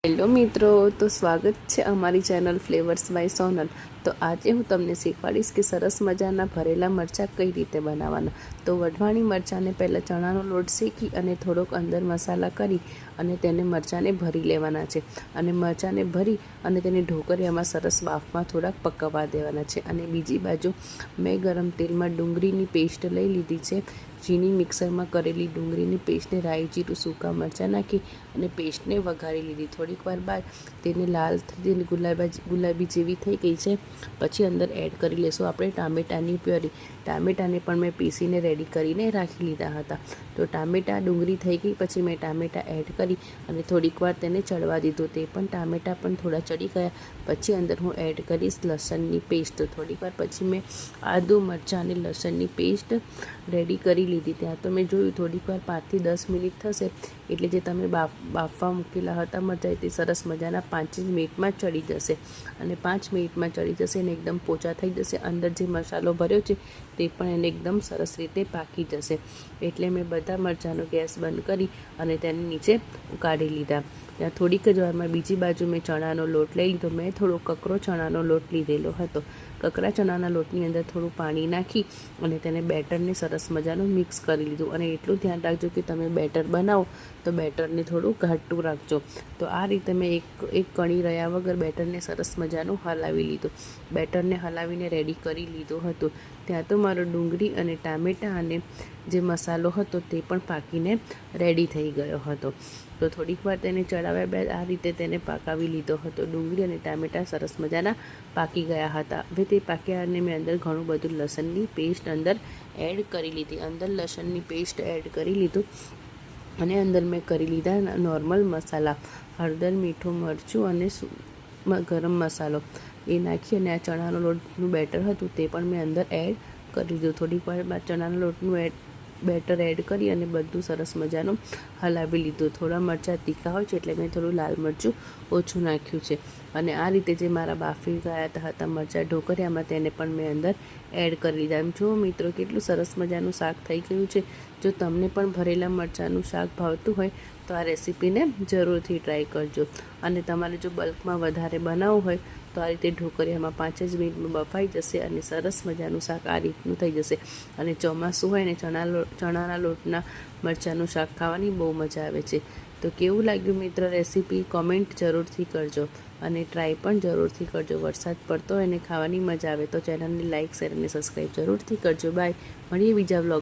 Hello મિત્રો, તો સ્વાગત છે અમારી ચેનલ ફ્લેવર્સ બાય સોનલ। તો આજે હું તમને શીખવાડીશ કે સરસ મજાના ભરેલા મરચાં કઈ રીતે બનાવવાના। તો વઢવાણી મરચાંને પહેલાં ચણાનો લોટ શેકી અને થોડોક અંદર મસાલા કરી અને તેને મરચાંને ભરી લેવાના છે। અને મરચાંને ભરી અને તેને ઢોકળિયામાં સરસ બાફમાં થોડાક પકવવા દેવાના છે। અને બીજી બાજુ મેં ગરમ તેલમાં ડુંગળીની પેસ્ટ લઈ લીધી છે। ઝીણી મિક્સરમાં કરેલી ડુંગળીની પેસ્ટને રાઈ જીરું સૂકા મરચાં નાખી અને પેસ્ટને વઘારી લીધી। થોડીક વાર બાદ તેને લાલ થઈ ગુલાબી જેવી થઈ ગઈ છે પછી અંદર એડ કરી લેશું આપણે ટામેટાની પ્યોરી। ટામેટાને પણ મેં પીસીને રેડી કરીને રાખી લીધા હતા। તો ટામેટા ડુંગળી થઈ ગઈ પછી મેં ટામેટા એડ કરી અને થોડીક વાર તેને ચડવા દીધું। તે પણ ટામેટા પણ થોડા ચડી ગયા પછી અંદર હું એડ કરીશ લસણની પેસ્ટ। થોડીક વાર પછી મેં આદુ મરચાં અને લસણની પેસ્ટ રેડી કરી લીધી। ત્યાં તો મેં જોયું થોડીક વાર 5 થી 10 મિનિટ થશે એટલે જે તમે બાફવા મૂકેલા હતા મરચાં તે સરસ મજાના 5 જ મિનિટમાં ચડી જશે અને 5 મિનિટમાં ચડી જશે અને એકદમ પોચા થઈ જશે। અંદર જે મસાલો ભર્યો છે તે પણ એને એકદમ સરસ રીતે પાકી જશે એટલે મેં બધા મરચાંનો ગેસ બંધ કરી અને તેને નીચે કાઢી લીધા। ત્યાં થોડીક જ વારમાં બીજી બાજુ મેં ચણાનો લોટ લઈ લીધો। મેં થોડો કકરો ચણાનો લોટ લીધેલો હતો। કકરા ચણાના લોટની અંદર થોડું પાણી નાખી અને તેને બેટરને સરસ મજાનું મિક્સ કરી લીધું। અને એટલું ધ્યાન રાખજો કે તમે બેટર બનાવો તો બેટરને થોડું ઘાટું રાખજો। તો આ રીતે મેં એક કણી રહ્યા વગર બેટરને સરસ મજાનું હલાવી લીધું। બેટરને હલાવીને રેડી કરી લીધું હતું। ત્યાં તો મારો ડુંગળી અને ટામેટાં અને જે મસાલો હતો તે પણ પાકીને રેડી થઈ ગયો હતો। તો થોડીક વાર તેને ચડાવ્યા બાદ આ રીતે તેને પાકાવી લીધો હતો। ડુંગળી અને ટામેટાં સરસ મજાના પાકી ગયા હતા। હવે તે પાક્યા અને મેં અંદર ઘણું બધું લસણની પેસ્ટ અંદર એડ કરી લીધી। અંદર લસણની પેસ્ટ એડ કરી લીધું અને અંદર મેં કરી લીધા નોર્મલ મસાલા હળદર મીઠું મરચું અને ગરમ મસાલો એ નાખી અને આ ચણાનો લોટનું બેટર હતું તે પણ મેં અંદર એડ કરી દીધું। થોડીક વાર બાદ ચણાના લોટનું બેટર એડ કરી અને બધું સરસ મજાનું હલાવી લીધું। થોડા મરચાં તીખા હોય છે એટલે મેં થોડું લાલ મરચું ઓછું નાખ્યું છે। અને આ રીતે જે મારા બાફી ગયા હતા મરચાં ઢોકળિયામાં તેને પણ મેં અંદર એડ કરી લીધા। એમ જુઓ મિત્રો કેટલું સરસ મજાનું શાક થઈ ગયું છે। જો તમને પણ ભરેલા મરચાંનું શાક ભાવતું હોય તો આ રેસીપીને જરૂરથી ટ્રાય કરજો। અને તમારે જો બલ્કમાં વધારે બનાવવું હોય તો આ રીતે ઢોકળિયામાં 5 જ મિનિટમાં બફાઈ જશે અને સરસ મજાનું શાક આ રીતનું થઈ જશે। અને ચોમાસું હોય ને ચણાના લોટના મરચાંનું શાક ખાવાની બહુ મજા આવે છે। તો કેવું લાગ્યું મિત્ર રેસીપી કોમેન્ટ જરૂરથી કરજો અને ટ્રાય પણ જરૂરથી કરજો। વરસાદ પડતો હોય અને ખાવાની મજા આવે તો ચેનલને લાઇક શેર અને સબસ્ક્રાઈબ જરૂરથી કરજો। બાય, મળીએ બીજા વ્લોગ।